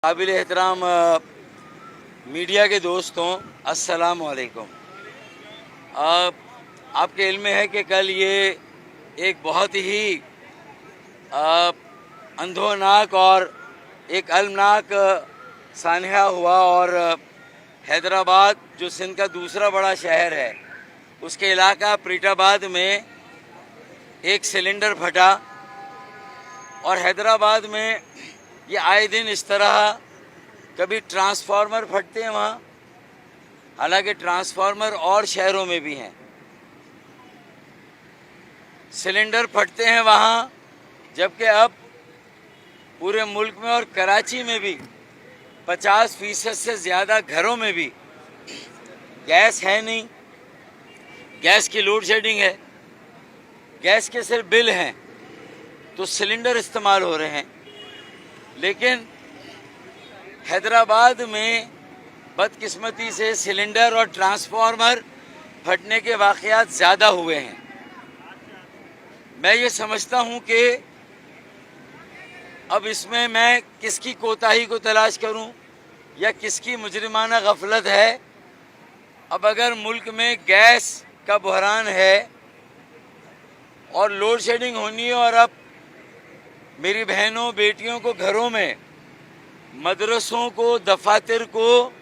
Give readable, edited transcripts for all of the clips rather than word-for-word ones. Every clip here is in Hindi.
काबिल एहतराम मीडिया के दोस्तों, अस्सलाम वालेकुम। आपके इल्म में है कि कल ये एक बहुत ही अंधोनाक और एक अलमनाक सानहा हुआ और हैदराबाद जो सिंध का दूसरा बड़ा शहर है उसके इलाका प्रीटाबाद में एक सिलेंडर फटा और हैदराबाद में ये आए दिन इस तरह कभी ट्रांसफार्मर फटते हैं वहाँ, हालांकि ट्रांसफार्मर और शहरों में भी हैं, सिलेंडर फटते हैं वहाँ, जबकि अब पूरे मुल्क में और कराची में भी 50% से ज़्यादा घरों में भी गैस है नहीं, गैस की लोड शेडिंग है, गैस के सिर्फ बिल हैं तो सिलेंडर इस्तेमाल हो रहे हैं। लेकिन हैदराबाद में बदकिस्मती से सिलेंडर और ट्रांसफार्मर फटने के वाक़यात ज़्यादा हुए हैं। मैं ये समझता हूँ कि अब इसमें मैं किसकी कोताही को तलाश करूँ या किसकी मुजरिमाना गफलत है। अब अगर मुल्क में गैस का बहरान है और लोड शेडिंग होनी है और अब मेरी बहनों बेटियों को घरों में, मदरसों को, दफातर को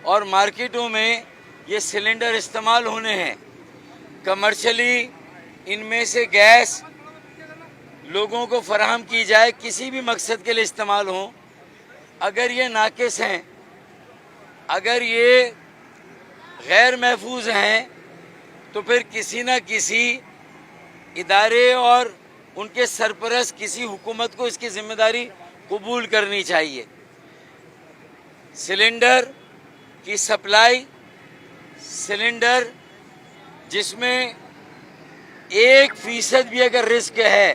और मार्केटों में ये सिलेंडर इस्तेमाल होने हैं, कमर्शली इनमें से गैस लोगों को फराहम की जाए, किसी भी मकसद के लिए इस्तेमाल हो, अगर ये नाकिस हैं, अगर ये गैर महफूज हैं तो फिर किसी न किसी इदारे और उनके सरपरस्त किसी हुकूमत को इसकी जिम्मेदारी कबूल करनी चाहिए। सिलेंडर की सप्लाई, सिलेंडर जिसमें 1% भी अगर रिस्क है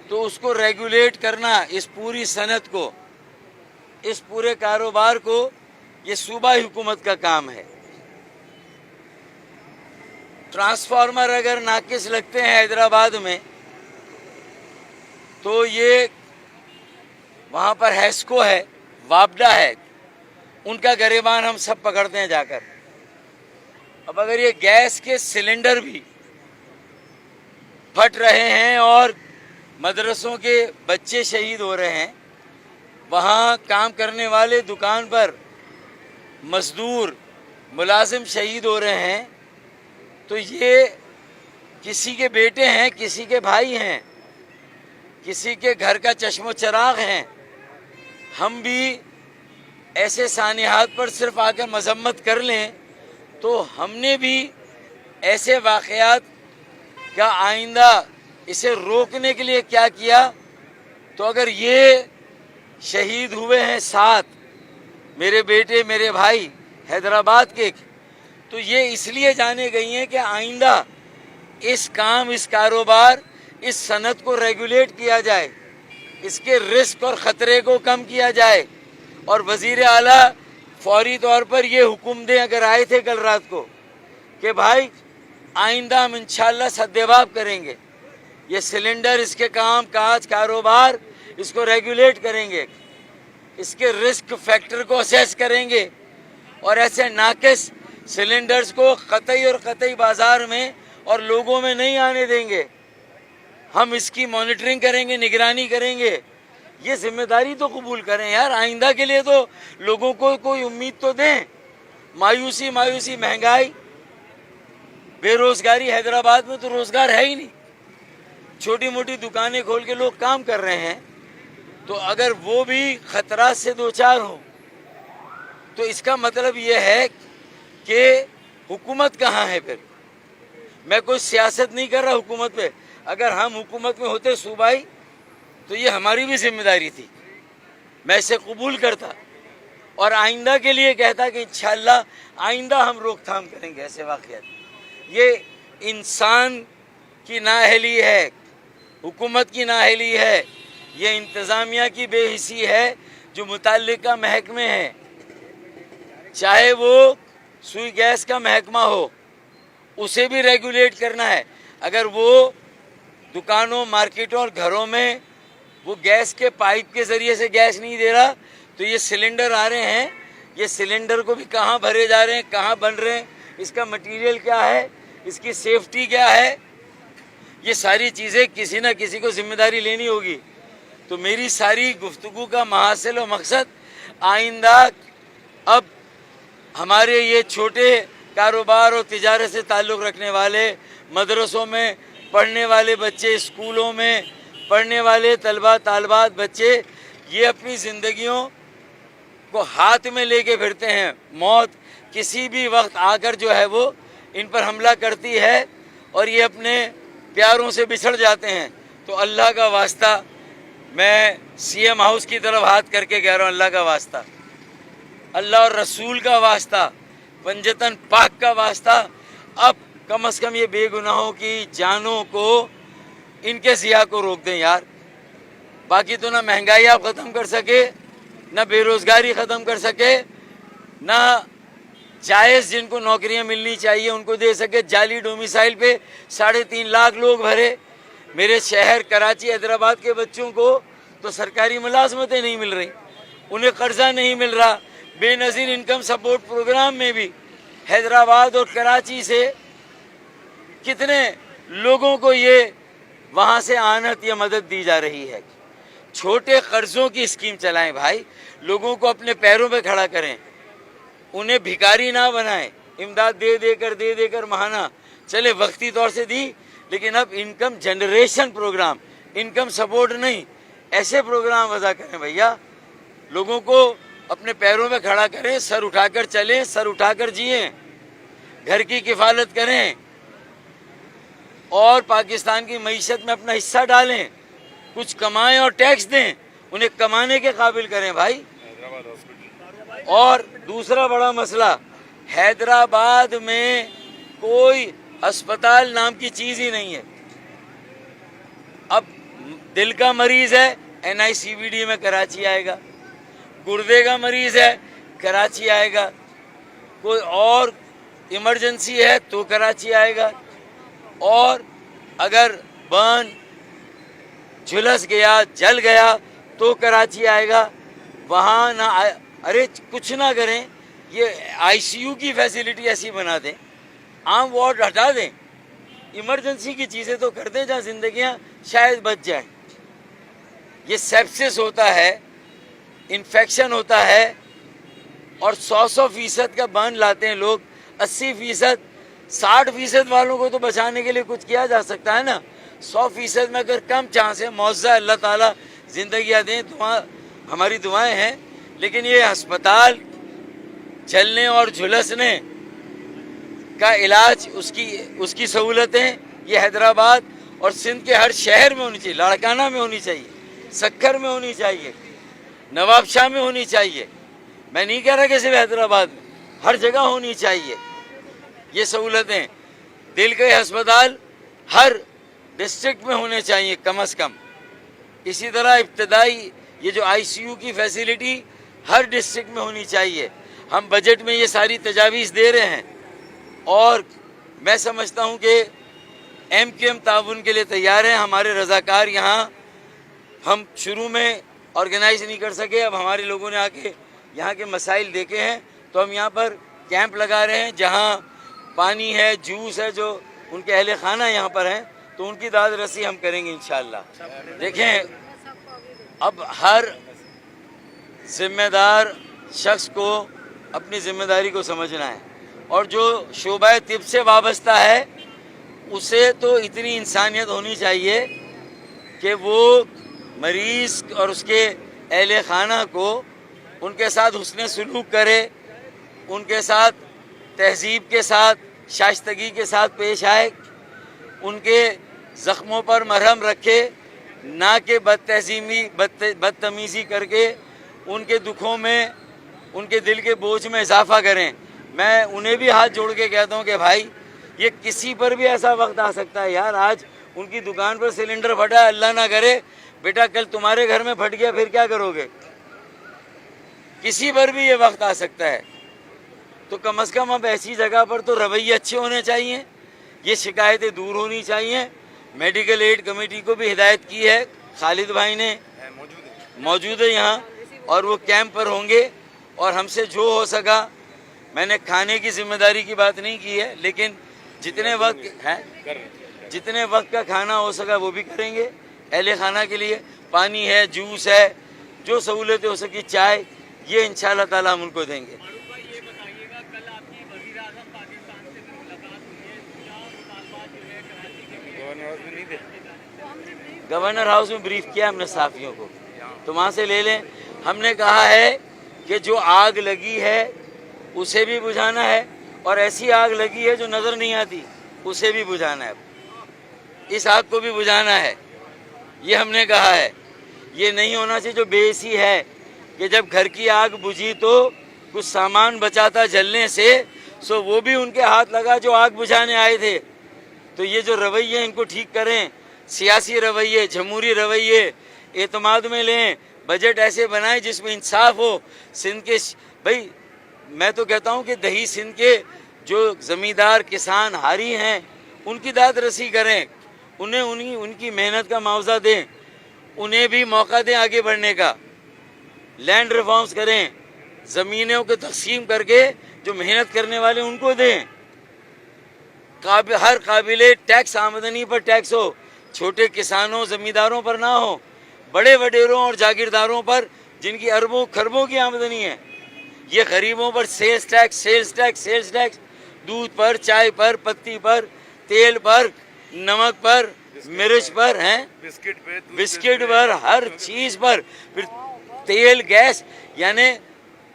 तो उसको रेगुलेट करना, इस पूरी सनत को, इस पूरे कारोबार को, ये सूबाई हुकूमत का काम है। ट्रांसफार्मर अगर नाकिस लगते हैं हैदराबाद में तो ये वहाँ पर हैस्को है, वापडा है, उनका गरेबान हम सब पकड़ते हैं जाकर। अब अगर ये गैस के सिलेंडर भी फट रहे हैं और मदरसों के बच्चे शहीद हो रहे हैं, वहाँ काम करने वाले दुकान पर मजदूर मुलाजिम शहीद हो रहे हैं, तो ये किसी के बेटे हैं, किसी के भाई हैं, किसी के घर का चश्मो चराग हैं। हम भी ऐसे सानिहात पर सिर्फ आकर मजम्मत कर लें तो हमने भी ऐसे वाक़यात का आइंदा इसे रोकने के लिए क्या किया। तो अगर ये शहीद हुए हैं 7 मेरे बेटे, मेरे भाई हैदराबाद के, तो ये इसलिए जाने गई हैं कि आइंदा इस काम, इस कारोबार, इस सनत को रेगुलेट किया जाए, इसके रिस्क और ख़तरे को कम किया जाए। और वज़ीर आला फौरी तौर पर ये हुक्म दें, अगर आए थे कल रात को, कि भाई आइंदा हम इंशाअल्लाह सद्देबाब करेंगे, ये सिलेंडर, इसके काम काज, कारोबार, इसको रेगुलेट करेंगे, इसके रिस्क फैक्टर को असेस करेंगे और ऐसे नाकिस सिलेंडर्स को कतई और कतई बाज़ार में और लोगों में नहीं आने देंगे। हम इसकी मॉनिटरिंग करेंगे, निगरानी करेंगे। ये जिम्मेदारी तो कबूल करें यार, आइंदा के लिए तो लोगों को कोई उम्मीद तो दें। मायूसी महंगाई, बेरोजगारी, हैदराबाद में तो रोजगार है ही नहीं, छोटी मोटी दुकानें खोल के लोग काम कर रहे हैं, तो अगर वो भी खतरा से दो चार हो तो इसका मतलब ये है कि हुकूमत कहाँ है। फिर मैं कोई सियासत नहीं कर रहा हुकूमत पे, अगर हम हुकूमत में होते सूबाई तो ये हमारी भी जिम्मेदारी थी, मैं इसे कबूल करता और आइंदा के लिए कहता कि इंशाअल्लाह आइंदा हम रोकथाम करेंगे ऐसे वाक़यात। ये इंसान की नाअहली है, हुकूमत की नाअहली है, ये इंतज़ामिया की बेहिसी है जो मुतल्लिका महकमे हैं, चाहे वो सुई गैस का महकमा हो, उसे भी रेगुलेट करना है। अगर वो दुकानों, मार्केटों और घरों में वो गैस के पाइप के ज़रिए से गैस नहीं दे रहा तो ये सिलेंडर आ रहे हैं, ये सिलेंडर को भी कहाँ भरे जा रहे हैं, कहाँ बन रहे हैं, इसका मटेरियल क्या है, इसकी सेफ्टी क्या है, ये सारी चीज़ें किसी न किसी को जिम्मेदारी लेनी होगी। तो मेरी सारी गुफ्तगू का महासिल और मकसद आइंदा अब हमारे ये छोटे कारोबार और तिजारत से ताल्लुक़ रखने वाले, मदरसों में पढ़ने वाले बच्चे, स्कूलों में पढ़ने वाले तलबा तालबात बच्चे, ये अपनी ज़िंदगियों को हाथ में लेके फिरते हैं। मौत किसी भी वक्त आकर जो है वो इन पर हमला करती है और ये अपने प्यारों से बिछड़ जाते हैं। तो अल्लाह का वास्ता, मैं सीएम हाउस की तरफ हाथ करके कह रहा हूँ, अल्लाह का वास्ता, अल्लाह और रसूल का वास्ता, पंजतन पाक का वास्ता, अब कम से कम ये बेगुनाहों की जानों को, इनके ज़िया को रोक दें यार। बाकी तो ना महंगाई आप ख़त्म कर सके, ना बेरोज़गारी ख़त्म कर सके, ना जायज़ जिनको नौकरियां मिलनी चाहिए उनको दे सके। जाली डोमिसाइल पे 3.5 लाख लोग भरे। मेरे शहर कराची हैदराबाद के बच्चों को तो सरकारी मुलाजमतें नहीं मिल रही, उन्हें कर्जा नहीं मिल रहा। बेनज़ीर इनकम सपोर्ट प्रोग्राम में भी हैदराबाद और कराची से कितने लोगों को ये वहाँ से आनत या मदद दी जा रही है। छोटे कर्ज़ों की स्कीम चलाएं भाई, लोगों को अपने पैरों पे खड़ा करें, उन्हें भिखारी ना बनाएं। इमदाद दे देकर महाना चले, वक्ती तौर से दी, लेकिन अब income generation program, income support नहीं, ऐसे प्रोग्राम वज़ा करें भैया। लोगों को अपने पैरों पे खड़ा करें, सर उठाकर चलें, सर उठाकर जिएं, घर की किफ़ालत करें और पाकिस्तान की मईशत में अपना हिस्सा डालें, कुछ कमाएं और टैक्स दें, उन्हें कमाने के काबिल करें भाई। और दूसरा बड़ा मसला, हैदराबाद में कोई अस्पताल नाम की चीज़ ही नहीं है। अब दिल का मरीज़ है NICVD में कराची आएगा, गुर्दे का मरीज़ है कराची आएगा, कोई और इमरजेंसी है तो कराची आएगा, और अगर बर्न झुलस गया, जल गया तो कराची आएगा। वहाँ ना अरे कुछ ना करें, ये ICU की फैसिलिटी ऐसी बना दें, आम वार्ड हटा दें, इमरजेंसी की चीज़ें तो कर दें जहाँ ज़िंदगियाँ शायद बच जाएं। ये सेप्सिस होता है, इन्फेक्शन होता है, और 100% का बर्न लाते हैं लोग। 80%, 60% वालों को तो बचाने के लिए कुछ किया जा सकता है ना। 100% में अगर कम चांस है, मौज़ा अल्लाह ताला ज़िंदगियाँ दें, दुआ हमारी दुआएं हैं। लेकिन ये अस्पताल जलने और झुलसने का इलाज, उसकी सहूलतें ये हैदराबाद और सिंध के हर शहर में होनी चाहिए। लाड़काना में होनी चाहिए, सक्खर में होनी चाहिए, नवाबशाह में होनी चाहिए। मैं नहीं कह रहा कि सिर्फ हैदराबाद में, हर जगह होनी चाहिए ये सहूलतें। दिल के अस्पताल हर डिस्ट्रिक्ट में होने चाहिए कम से कम। इसी तरह इब्तदाई ये जो ICU की फैसिलिटी हर डिस्ट्रिक्ट में होनी चाहिए। हम बजट में ये सारी तजावीज़ दे रहे हैं और मैं समझता हूँ कि MQM ताउन के लिए तैयार हैं। हमारे रज़ाकार यहाँ, हम शुरू में ऑर्गेनाइज नहीं कर सके, अब हमारे लोगों ने आके यहाँ के मसाइल देखे हैं, तो हम यहाँ पर कैंप लगा रहे हैं। जहाँ पानी है, जूस है, जो उनके अहले खाना यहाँ पर हैं, तो उनकी दाद रसी हम करेंगे इंशाअल्लाह। देखें, अब हर जिम्मेदार शख्स को अपनी ज़िम्मेदारी को समझना है, और जो शोबा तिब से वाबस्ता है उसे तो इतनी इंसानियत होनी चाहिए कि वो मरीज़ और उसके अहले खाना को उनके साथ हुस्न सलूक करे, उनके साथ तहज़ीब के साथ, शाइस्तगी के साथ पेश आए, उनके ज़ख्मों पर मरहम रखे, ना कि बदतमीज़ी करके उनके दुखों में, उनके दिल के बोझ में इजाफ़ा करें। मैं उन्हें भी हाथ जोड़ के कहता हूँ कि भाई, ये किसी पर भी ऐसा वक्त आ सकता है यार। आज उनकी दुकान पर सिलेंडर फटा है, अल्लाह ना करे बेटा कल तुम्हारे घर में फट गया, फिर क्या करोगे? किसी पर भी ये वक्त आ सकता है। तो कम से कम अब ऐसी जगह पर तो रवैये अच्छे होने चाहिए, ये शिकायतें दूर होनी चाहिए। मेडिकल एड कमेटी को भी हिदायत की है, खालिद भाई ने मौजूद है यहाँ, और वो कैंप पर होंगे और हमसे जो हो सका, मैंने खाने की जिम्मेदारी की बात नहीं की है, लेकिन जितने वक्त है, जितने वक्त का खाना हो सका वो भी करेंगे। अहले खाना के लिए पानी है, जूस है, जो सहूलतें हो सकी, चाय, ये इंशाल्लाह ताला हम उनको देंगे। गवर्नर हाउस में ब्रीफ किया हमने साफियों को, तो वहाँ से ले लें। हमने कहा है कि जो आग लगी है उसे भी बुझाना है, और ऐसी आग लगी है जो नज़र नहीं आती उसे भी बुझाना है, इस आग को भी बुझाना है, ये हमने कहा है। ये नहीं होना चाहिए जो बेइसी है कि जब घर की आग बुझी तो कुछ सामान बचा था जलने से, सो वो भी उनके हाथ लगा जो आग बुझाने आए थे। तो ये जो रवैये इनको ठीक करें, सियासी रवैये, जमहूरी रवैये एतमाद में लें, बजट ऐसे बनाएं जिसमें इंसाफ हो। सिंध के भाई, मैं तो कहता हूं कि दही सिंध के जो ज़मींदार किसान हारी हैं उनकी दाद रसी करें, उन्हें उनकी मेहनत का मुआवजा दें, उन्हें भी मौका दें आगे बढ़ने का। लैंड रिफॉर्म्स करें, ज़मीनों को तकसीम करके जो मेहनत करने वाले उनको दें। हर काबिले टैक्स आमदनी पर टैक्स हो, छोटे किसानों ज़मींदारों पर ना हो, बड़े वडेरों और जागीरदारों पर जिनकी अरबों खरबों की आमदनी है। ये गरीबों पर sales tax, sales tax, sales tax, दूध पर, चाय पर, पत्ती पर, तेल पर, नमक पर, मिर्च पर, हैं बिस्किट पर, हर चीज़ पर। फिर तेल, गैस, यानी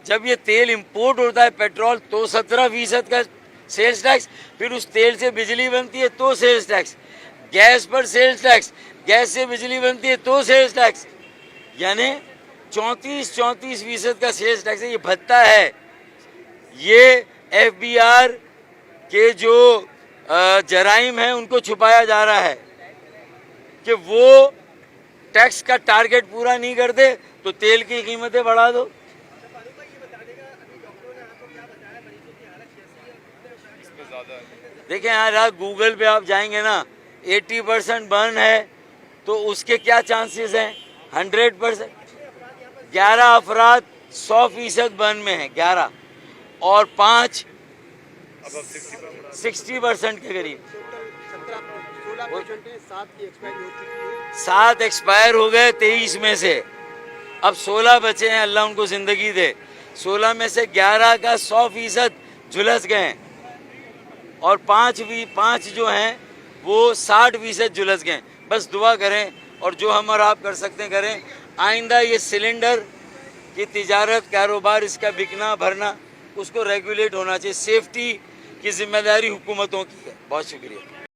जब ये तेल इंपोर्ट होता है पेट्रोल तो 17% का सेल्स टैक्स, फिर उस तेल से बिजली बनती है तो सेल्स टैक्स, गैस पर सेल्स टैक्स, गैस से बिजली बनती है तो सेल्स टैक्स, यानी 34% का सेल्स टैक्स है। ये भत्ता है। ये FBR के जो जराइम हैं उनको छुपाया जा रहा है कि वो टैक्स का टारगेट पूरा नहीं करते तो तेल की कीमतें बढ़ा दो। देखें यार, आप गूगल पे आप जाएंगे ना, 80% बर्न है तो उसके क्या चांसेस हैं? 100%। 11 अफराद 100% बर्न में हैं, 11, और 5 60% के करीब। 7 एक्सपायर हो गए 23 में से, अब 16 बचे हैं, अल्लाह उनको ज़िंदगी दे। 16 में से 11 का 100% झुलस गए हैं, और 5 जो हैं वो 60% झुलस गए। बस दुआ करें और जो हम और आप कर सकते हैं करें। आइंदा ये सिलेंडर की तिजारत, कारोबार, इसका बिकना भरना, उसको रेगुलेट होना चाहिए। सेफ्टी की जिम्मेदारी हुकूमतों की है। बहुत शुक्रिया।